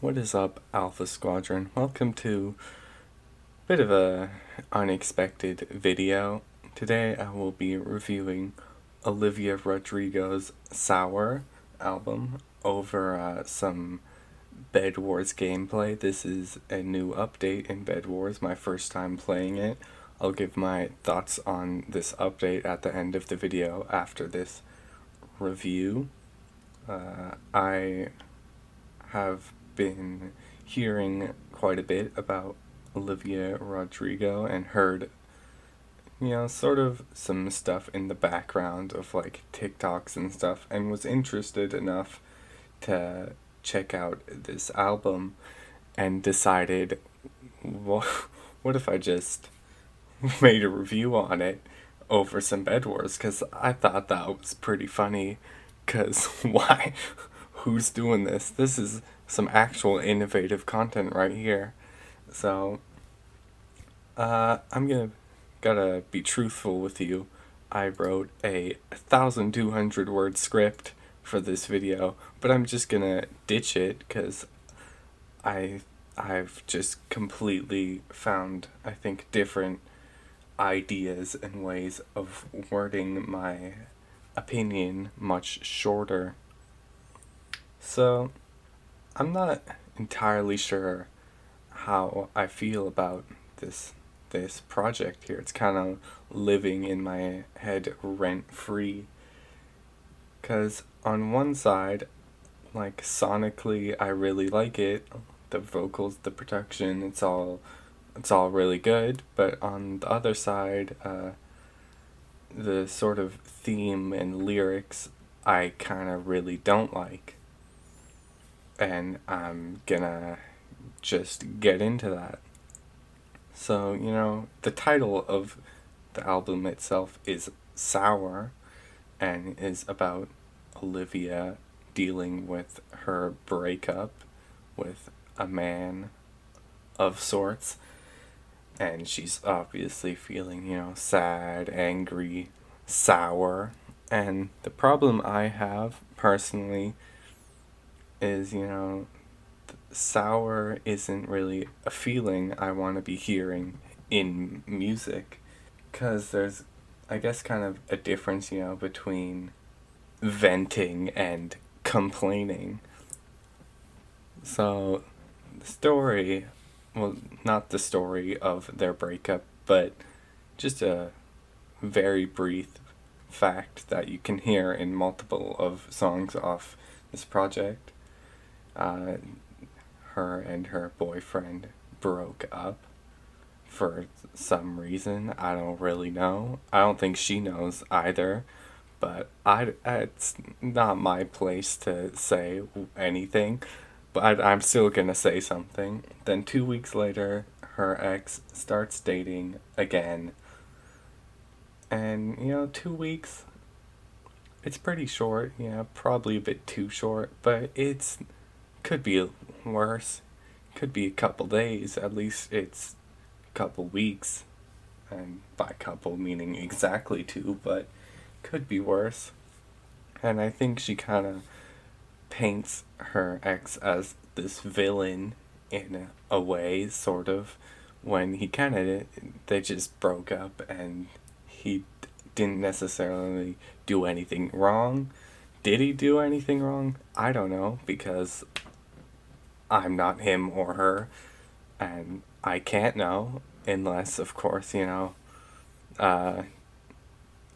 What is up, Alpha Squadron? Welcome to a bit of a unexpected video. Today I will be reviewing Olivia Rodrigo's Sour album over some Bedwars gameplay. This is a new update in Bedwars, my first time playing it. I'll give my thoughts on this update at the end of the video after this review. I have been hearing quite a bit about Olivia Rodrigo and heard, sort of some stuff in the background of like TikToks and stuff, and was interested enough to check out this album and decided, well, what if I just made a review on it over some Bedwars? Because I thought that was pretty funny. Because why? Who's doing this? This is some actual innovative content right here. So, gotta be truthful with you. I wrote a 1,200 word script for this video, but I'm just gonna ditch it because I've just completely found, I think, different ideas and ways of wording my opinion much shorter. So, I'm not entirely sure how I feel about this project here. It's kind of living in my head rent free. Cause on one side, like sonically, I really like it. The vocals, the production, it's all really good. But on the other side, the sort of theme and lyrics, I kind of really don't like. And I'm gonna just get into that. So, the title of the album itself is Sour and is about Olivia dealing with her breakup with a man of sorts. And she's obviously feeling, sad, angry, sour. And the problem I have personally is, sour isn't really a feeling I want to be hearing in music. Because there's, I guess, kind of a difference, between venting and complaining. So, the story, well, not the story of their breakup, but just a very brief fact that you can hear in multiple of songs off this project. Her and her boyfriend broke up for some reason. I don't really know. I don't think she knows either. But it's not my place to say anything. But I'm still gonna say something. Then 2 weeks later, her ex starts dating again. And, 2 weeks, it's pretty short. Yeah, probably a bit too short. But could be worse. Could be a couple days. At least it's a couple weeks. And by couple meaning exactly two, but could be worse. And I think she kind of paints her ex as this villain in a way, sort of, when they just broke up and he didn't necessarily do anything wrong. Did he do anything wrong? I don't know, because I'm not him or her, and I can't know, unless, of course,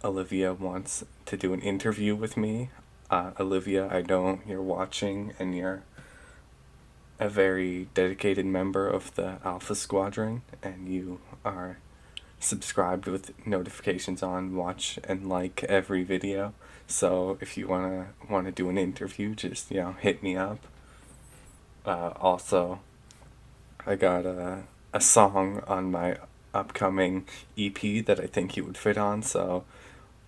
Olivia wants to do an interview with me. Olivia, I know you're watching, and you're a very dedicated member of the Alpha Squadron, and you are subscribed with notifications on, watch and like every video. So if you wanna do an interview, just hit me up. Also, I got a song on my upcoming EP that I think you would fit on. So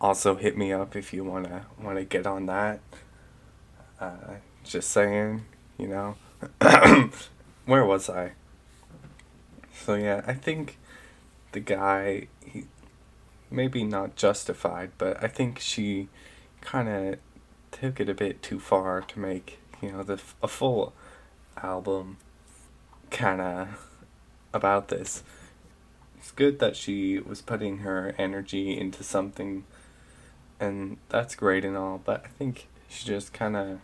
also hit me up if you wanna get on that. Just saying, Where was I? So yeah, I think the guy, he maybe not justified, but I think she kind of took it a bit too far to make a full album kind of about this. It's good that she was putting her energy into something, and that's great and all, but I think she just kind of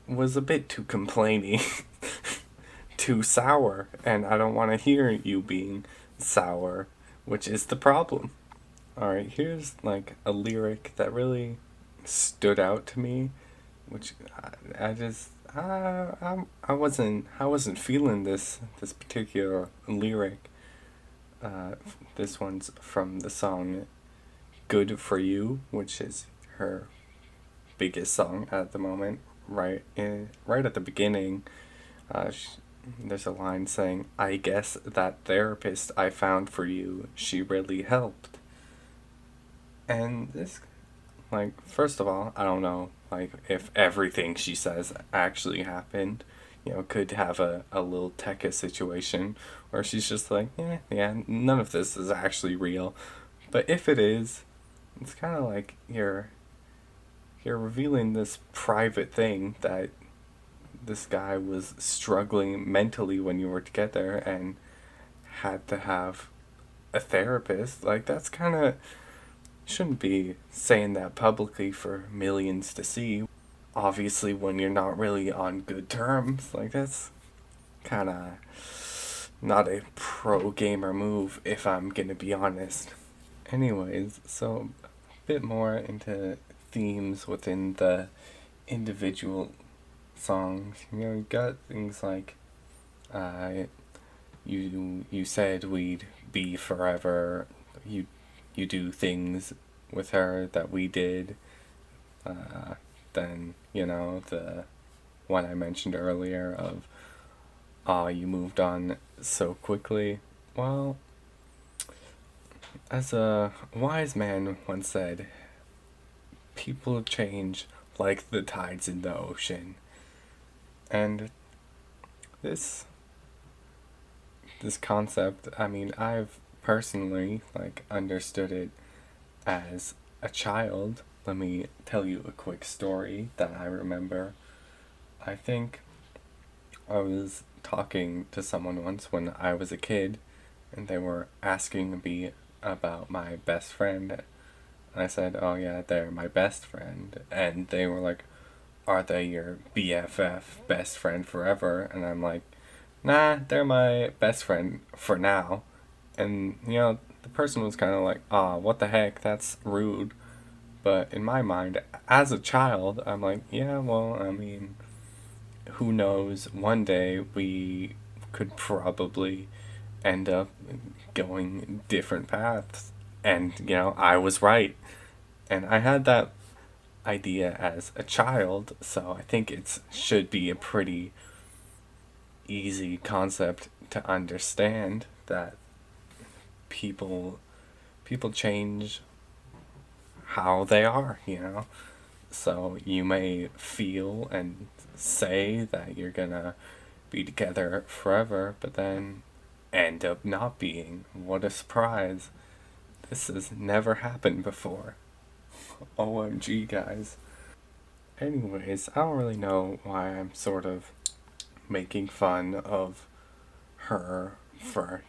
was a bit too complaining, too sour, and I don't want to hear you being sour, which is the problem. Alright, here's like a lyric that really stood out to me, which I just I wasn't feeling this particular lyric. This one's from the song "Good for You," which is her biggest song at the moment. Right at the beginning, there's a line saying, "I guess that therapist I found for you, she really helped." And this, like, first of all, I don't know, like, if everything she says actually happened. Could have a little Tekka situation where she's just like, yeah, none of this is actually real. But if it is, it's kind of like you're revealing this private thing that this guy was struggling mentally when you were together and had to have a therapist. Like, that's kind of shouldn't be saying that publicly for millions to see. Obviously, when you're not really on good terms, like, that's kind of not a pro gamer move, if I'm gonna be honest. Anyways, so a bit more into themes within the individual songs. You got things like, uh, you said we'd be forever. You do things with her that we did. Then the one I mentioned earlier of, you moved on so quickly. Well, as a wise man once said, people change like the tides in the ocean. And this this concept, I mean, I've personally like understood it as a child. Let me tell you a quick story that I remember. I think I was talking to someone once when I was a kid, and they were asking me about my best friend. And I said, "Oh yeah, they're my best friend." And they were like, "Are they your BFF, best friend forever?" And I'm like, "Nah, they're my best friend for now." And the person was kind of like, "Ah, what the heck? That's rude." But in my mind, as a child, I'm like, "Yeah, well, I mean, who knows? One day we could probably end up going different paths." And, I was right. And I had that idea as a child, so I think it should be a pretty easy concept to understand that people change how they are. So you may feel and say that you're gonna be together forever, but then end up not being. What a surprise. This has never happened before. OMG, guys. Anyways, I don't really know why I'm sort of making fun of her for,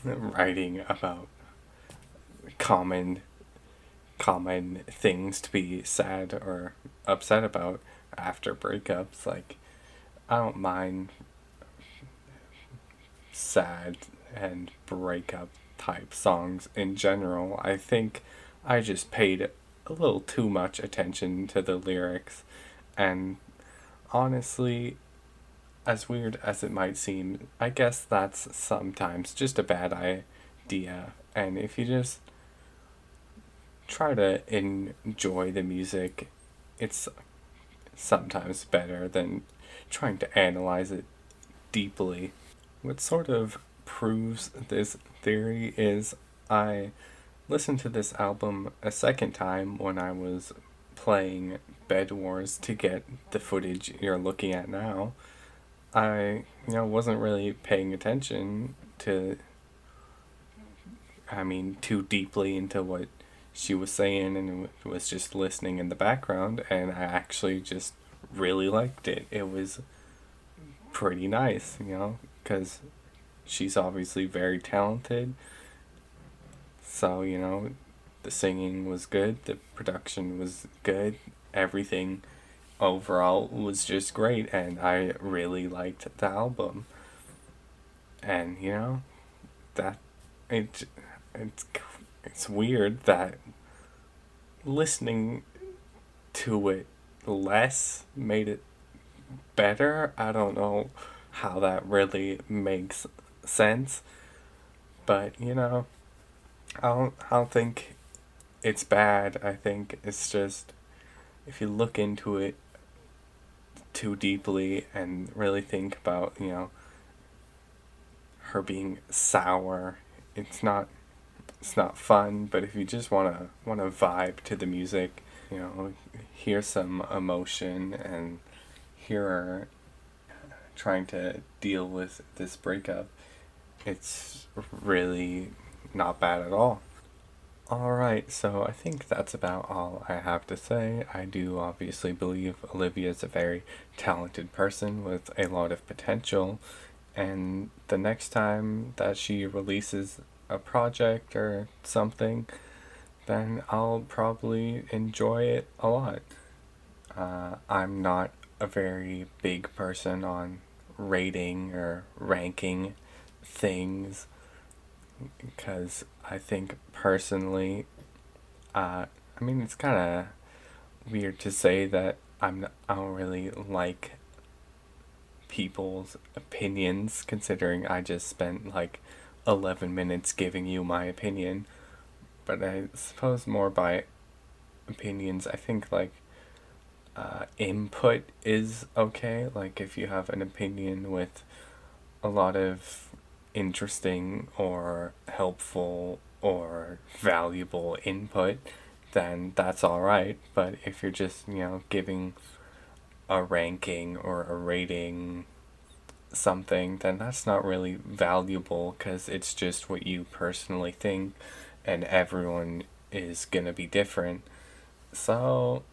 writing about common common things to be sad or upset about after breakups. Like, I don't mind sad and breakup type songs in general. I think I just paid a little too much attention to the lyrics, and honestly, as weird as it might seem, I guess that's sometimes just a bad idea. And if you just try to enjoy the music, it's sometimes better than trying to analyze it deeply. What sort of proves this theory is I listened to this album a second time when I was playing Bedwars to get the footage you're looking at now. I, wasn't really paying attention to, I mean, too deeply into what she was saying, and was just listening in the background, and I actually just really liked it. It was pretty nice, because she's obviously very talented. So, the singing was good, the production was good, everything overall was just great, and I really liked the album. And, that it it's it's weird that listening to it less made it better. I don't know how that really makes sense, but I don't think it's bad. I think it's just if you look into it too deeply and really think about, her being sour, it's not fun. But if you just wanna vibe to the music, hear some emotion and hear her trying to deal with this breakup, it's really not bad at all. Alright, so I think that's about all I have to say. I do obviously believe Olivia is a very talented person with a lot of potential, and the next time that she releases a project or something, then I'll probably enjoy it a lot. I'm not a very big person on rating or ranking things because I think personally, I mean, it's kind of weird to say that I don't really like people's opinions, considering I just spent like 11 minutes giving you my opinion. But I suppose more by opinions, I think like input is okay. Like if you have an opinion with a lot of interesting or helpful or valuable input, then that's alright. But if you're just, giving a ranking or a rating something, then that's not really valuable because it's just what you personally think, and everyone is gonna be different. So,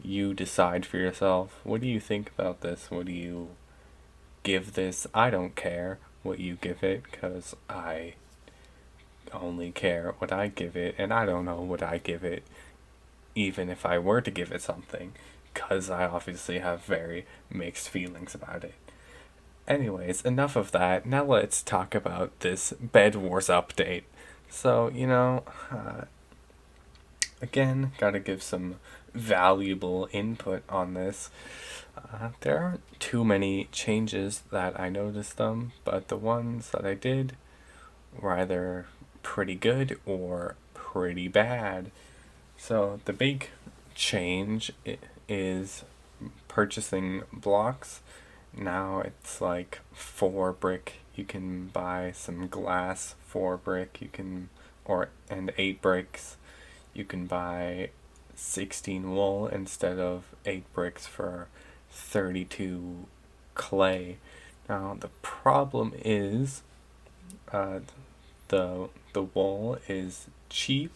you decide for yourself. What do you think about this? What do you give this? I don't care what you give it because I only care what I give it, and I don't know what I give it, even if I were to give it something, because I obviously have very mixed feelings about it. Anyways, enough of that. Now let's talk about this Bedwars update. So, again, gotta give some valuable input on this. There aren't too many changes that I noticed them, but the ones that I did were either pretty good or pretty bad. So the big change is purchasing blocks. Now it's like 4 brick. You can buy some glass 4 brick. And 8 bricks. You can buy 16 wool instead of 8 bricks for 32 clay. Now the problem is, the wool is cheap,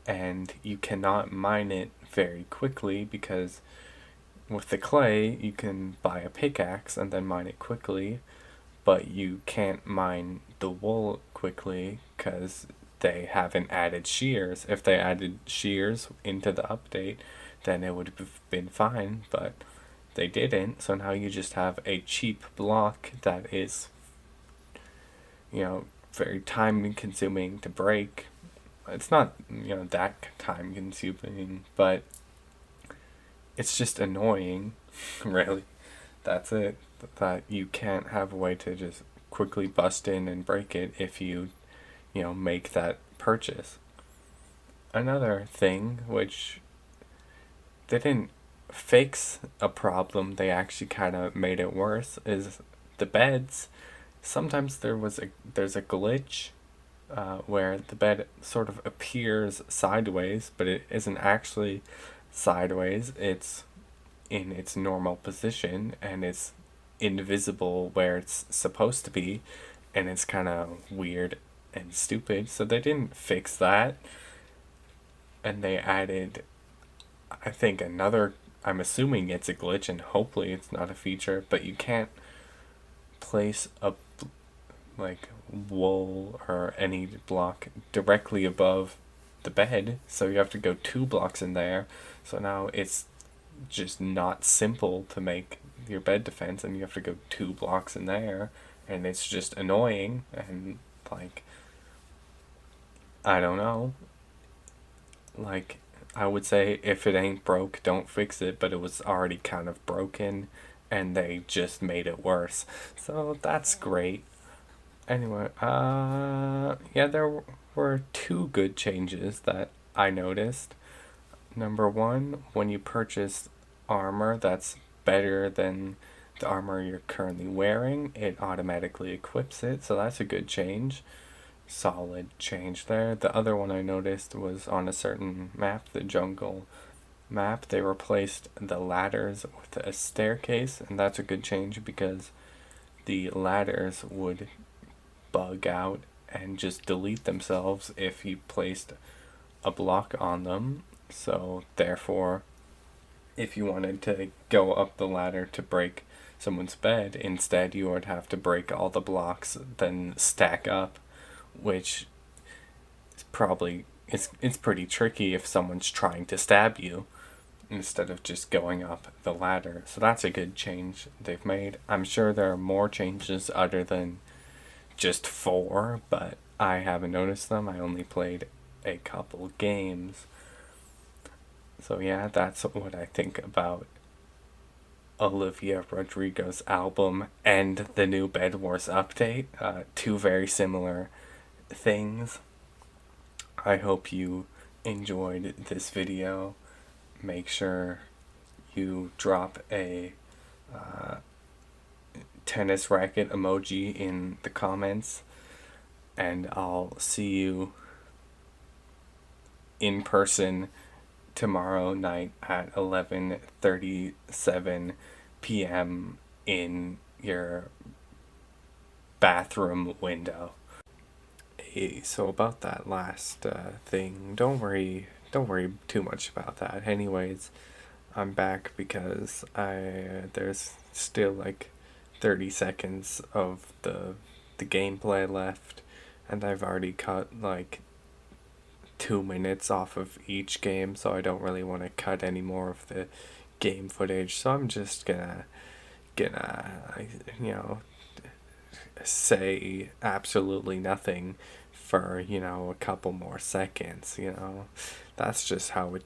and you cannot mine it very quickly because with the clay you can buy a pickaxe and then mine it quickly, but you can't mine the wool quickly because they haven't added shears. If they added shears into the update, then it would have been fine, but they didn't. So now you just have a cheap block that is, very time consuming to break. It's not, that time consuming, but it's just annoying, really. That's it. That you can't have a way to just quickly bust in and break it if you, make that purchase. Another thing, which they didn't fix a problem, they actually kind of made it worse, is the beds. Sometimes there's a glitch where the bed sort of appears sideways, but it isn't actually sideways. It's in its normal position, and it's invisible where it's supposed to be, and it's kind of weird and stupid. So they didn't fix that, and they added, I think, another I'm assuming it's a glitch and hopefully it's not a feature, but you can't place a like wool or any block directly above the bed, so you have to go 2 blocks in there. So now it's just not simple to make your bed defense, and you have to go 2 blocks in there, and it's just annoying. And like, I don't know, like, I would say if it ain't broke, don't fix it, but it was already kind of broken and they just made it worse. So that's great. Anyway, yeah, there were 2 good changes that I noticed. Number one, when you purchase armor that's better than the armor you're currently wearing, it automatically equips it, so that's a good change. Solid change there. The other one I noticed was on a certain map, the jungle map, they replaced the ladders with a staircase, and that's a good change because the ladders would bug out and just delete themselves if you placed a block on them. So therefore, if you wanted to go up the ladder to break someone's bed, instead you would have to break all the blocks, then stack up, which is probably it's pretty tricky if someone's trying to stab you instead of just going up the ladder. So that's a good change they've made. I'm sure there are more changes other than just 4, but I haven't noticed them. I only played a couple games. So yeah, that's what I think about Olivia Rodrigo's album and the new Bedwars update. 2 very similar things. I hope you enjoyed this video. Make sure you drop a tennis racket emoji in the comments, and I'll see you in person tomorrow night at 11:37 p.m. in your bathroom window. Hey, so about that last thing, don't worry too much about that. Anyways, I'm back because there's still like 30 seconds of the gameplay left, and I've already cut like 2 minutes off of each game, so I don't really want to cut any more of the game footage. So I'm just gonna you know say absolutely nothing for a couple more seconds. That's just how it